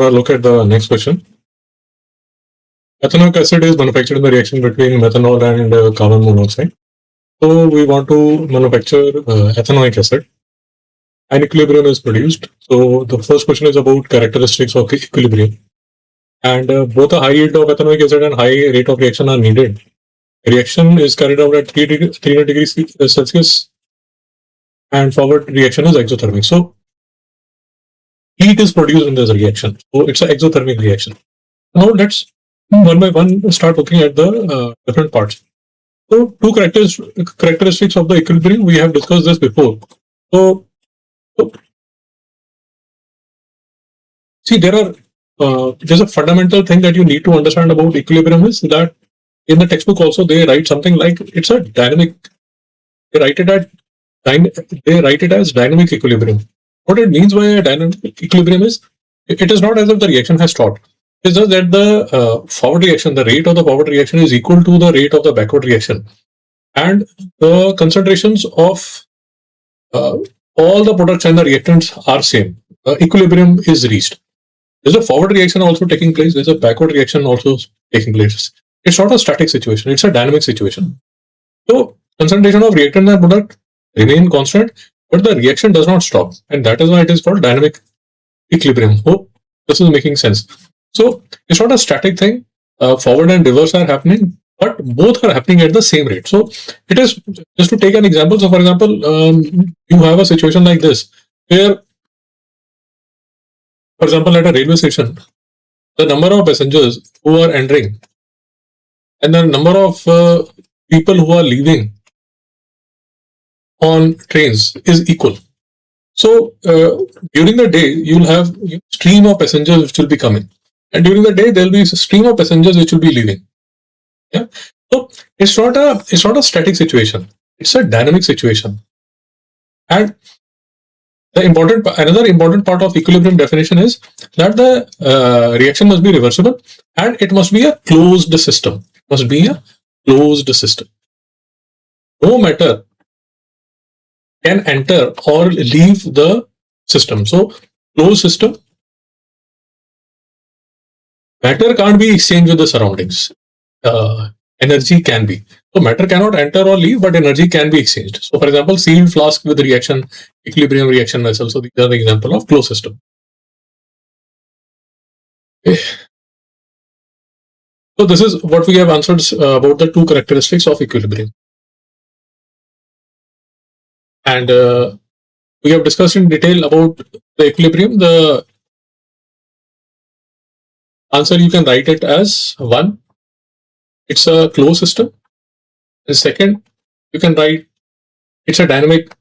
Look at the next question. Ethanoic acid is manufactured in the reaction between methanol and carbon monoxide. So we want to manufacture ethanoic acid. An equilibrium is produced. So the first question is about characteristics of equilibrium. And both a high yield of ethanoic acid and high rate of reaction are needed. Reaction is carried out at 300 degrees Celsius, and forward reaction is exothermic. So heat is produced in this reaction. So it's an exothermic reaction. Now let's one by one start looking at the different parts. So two characteristics of the equilibrium, we have discussed this before. So see, there's a fundamental thing that you need to understand about equilibrium is that in the textbook also they write something like it's a dynamic. They write it as dynamic equilibrium. What it means by a dynamic equilibrium is it is not as if the reaction has stopped. It's just that the forward reaction, the rate of the forward reaction is equal to the rate of the backward reaction, and the concentrations of all the products and the reactants are same. Equilibrium is reached. There's a forward reaction also taking place. There's a backward reaction also taking place. It's not a static situation. It's a dynamic situation. So concentration of reactant and product remain constant, but the reaction does not stop, and that is why it is called dynamic equilibrium. Hope this is making sense. So it's not a static thing. Forward and reverse are happening, but both are happening at the same rate. So it is, just to take an example. So for example, you have a situation like this where, for example, at a railway station, the number of passengers who are entering and the number of people who are leaving on trains is equal. So during the day, you'll have a stream of passengers which will be coming, and during the day there'll be a stream of passengers which will be leaving. Yeah. So it's not a static situation. It's a dynamic situation. And another important part of equilibrium definition is that the reaction must be reversible and it must be a closed system. Must be a closed system. No matter can enter or leave the system. So closed system, matter can't be exchanged with the surroundings. Energy can be. So matter cannot enter or leave, but energy can be exchanged. So for example, sealed flask with reaction, equilibrium reaction vessel. So these are the example of closed system. Okay. So this is what we have answered about the two characteristics of equilibrium. And we have discussed in detail about the equilibrium. The answer, you can write it as 1. It's a closed system. And second, you can write it's a dynamic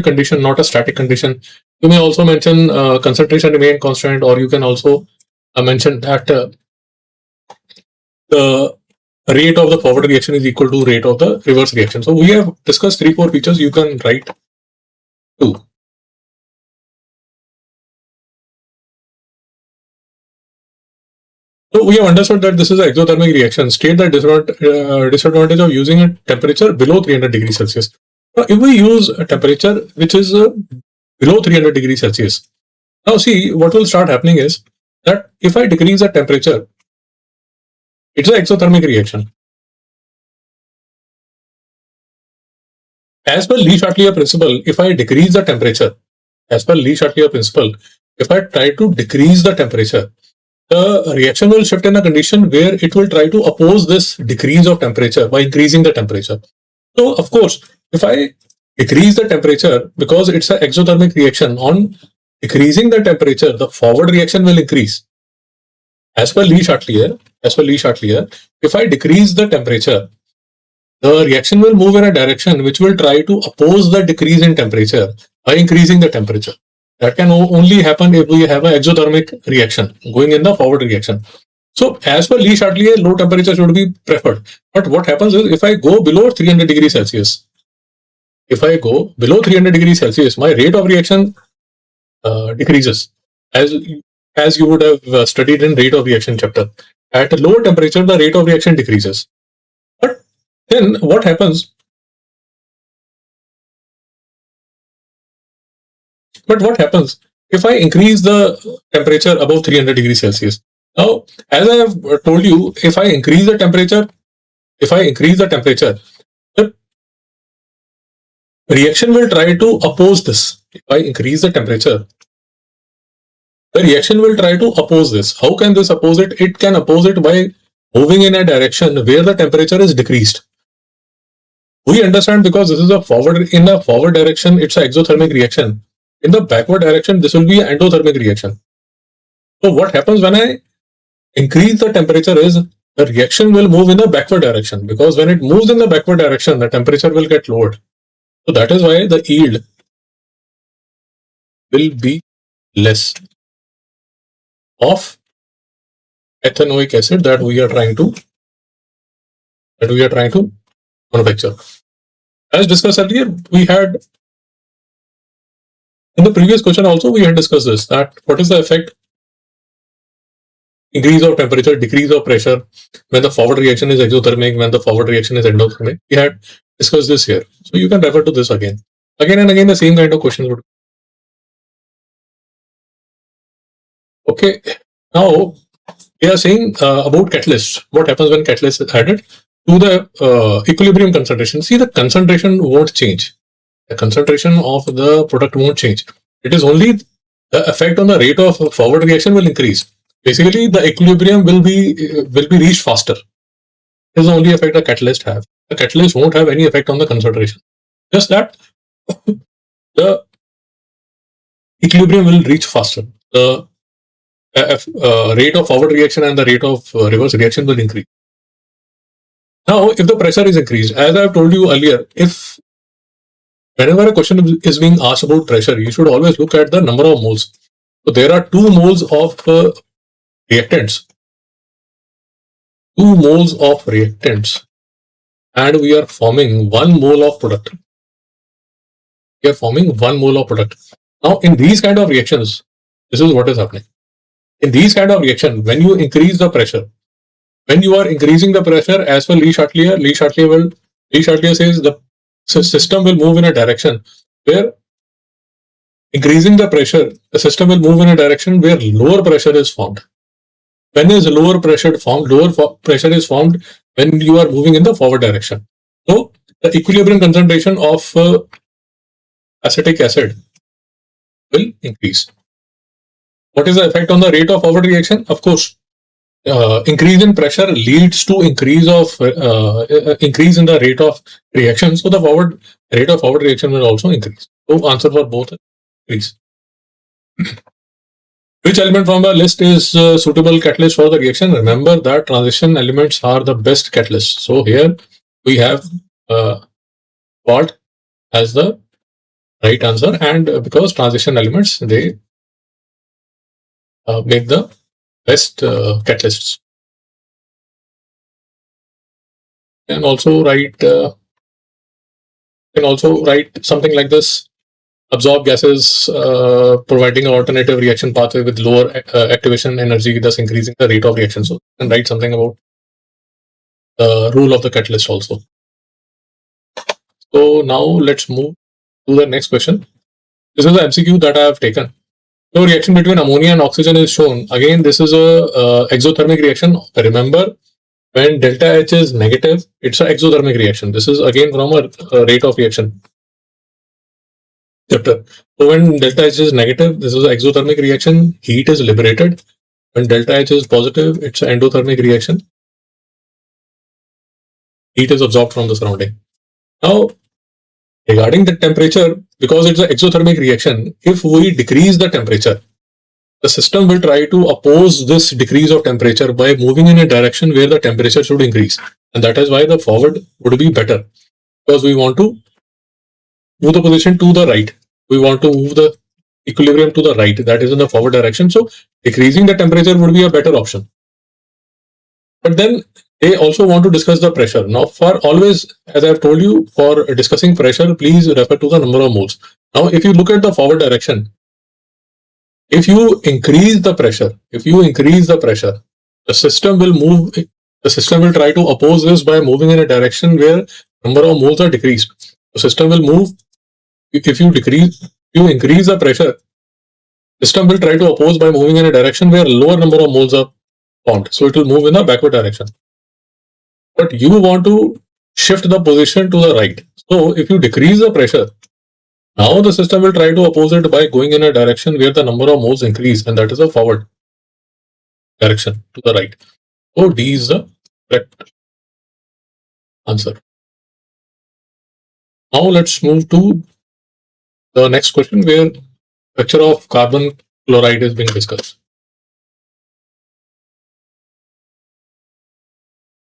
condition, not a static condition. You may also mention concentration remain constant, or you can also mention that the rate of the forward reaction is equal to rate of the reverse reaction. So we have discussed 3-4 features. You can write 2. So we have understood that this is an exothermic reaction. State the disadvantage of using a temperature below 300 degrees Celsius. Now, if we use a temperature which is below 300 degrees Celsius, now see what will start happening is that if I decrease the temperature, it's an exothermic reaction. As per Lee-Chatelier principle, if I decrease the temperature, as per Lee-Chatelier principle, if I try to decrease the temperature, the reaction will shift in a condition where it will try to oppose this decrease of temperature by increasing the temperature. So, of course, if I decrease the temperature, because it's an exothermic reaction, on decreasing the temperature, the forward reaction will increase. As per Lee-Chatelier, if I decrease the temperature, the reaction will move in a direction which will try to oppose the decrease in temperature by increasing the temperature. That can only happen if we have an exothermic reaction going in the forward reaction. So as per Lee-Chatelier, low temperature should be preferred. But what happens is if I go below 300 degrees Celsius, my rate of reaction decreases. As you would have studied in rate of reaction chapter. At a lower temperature, the rate of reaction decreases. But then what happens? if I increase the temperature above 300 degrees Celsius. Now, as I have told you, if I increase the temperature, the reaction will try to oppose this. If I increase the temperature, the reaction will try to oppose this. How can this oppose it? It can oppose it by moving in a direction where the temperature is decreased. We understand because this is in a forward direction, it's an exothermic reaction. In the backward direction, this will be an endothermic reaction. So what happens when I increase the temperature is the reaction will move in the backward direction, because when it moves in the backward direction, the temperature will get lowered. So that is why the yield will be less of ethanoic acid that we are trying to manufacture. As discussed earlier, we had in the previous question also we had discussed this, that what is the effect, increase of temperature, decrease of pressure when the forward reaction is exothermic, when the forward reaction is endothermic. We had discussed this here, so you can refer to this again and again. The same kind of questions would. Okay, now we are saying about catalysts. What happens when catalyst is added to the equilibrium concentration? See, the concentration won't change. The concentration of the product won't change. It is only the effect on the rate of forward reaction will increase. Basically, the equilibrium will be reached faster. This is the only effect the catalyst have. The catalyst won't have any effect on the concentration. Just that the equilibrium will reach faster. The rate of forward reaction and the rate of reverse reaction will increase. Now, if the pressure is increased, as I have told you earlier, if whenever a question is being asked about pressure, you should always look at the number of moles. So there are 2 moles of reactants. 2 moles of reactants, and we are forming 1 mole of product. Now, in these kind of reactions, this is what is happening. In these kind of reaction, when you increase the pressure, when you are increasing the pressure, as per Chatelier says the system will move in a direction where increasing the pressure, the system will move in a direction where lower pressure is formed. When is lower pressure formed? Lower pressure is formed when you are moving in the forward direction. So the equilibrium concentration of acetic acid will increase. What is the effect on the rate of forward reaction? Of course, increase in pressure leads to increase in the rate of reaction. So the rate of forward reaction will also increase. So answer for both increase. Which element from the list is suitable catalyst for the reaction? Remember that transition elements are the best catalysts. So here we have what as the right answer, and because transition elements, they make the best catalysts. And also write something like this: absorb gases, providing an alternative reaction pathway with lower activation energy, thus increasing the rate of reaction. So, and write something about the rule of the catalyst also. So now let's move to the next question. This is the MCQ that I have taken. So reaction between ammonia and oxygen is shown. Again, this is a exothermic reaction. Remember, when delta H is negative, it's an exothermic reaction. This is again from a rate of reaction chapter. So when delta H is negative, this is an exothermic reaction. Heat is liberated. When delta H is positive, it's an endothermic reaction. Heat is absorbed from the surrounding. Now, regarding the temperature, because it's an exothermic reaction, if we decrease the temperature, the system will try to oppose this decrease of temperature by moving in a direction where the temperature should increase. And that is why the forward would be better, because we want to move the position to the right. We want to move the equilibrium to the right, that is in the forward direction. So decreasing the temperature would be a better option. But then they also want to discuss the pressure. Now, for always, as I have told you, for discussing pressure, please refer to the number of moles. Now, if you look at the forward direction, if you increase the pressure, the system will try to oppose this by moving in a direction where number of moles are decreased. The system will move. If you increase the pressure, System will try to oppose by moving in a direction where lower number of moles are found. So it will move in a backward direction. But you want to shift the position to the right. So if you decrease the pressure, now the system will try to oppose it by going in a direction where the number of moles increase, and that is a forward direction to the right. So D is the correct answer. Now let's move to the next question where structure of carbon chloride is being discussed.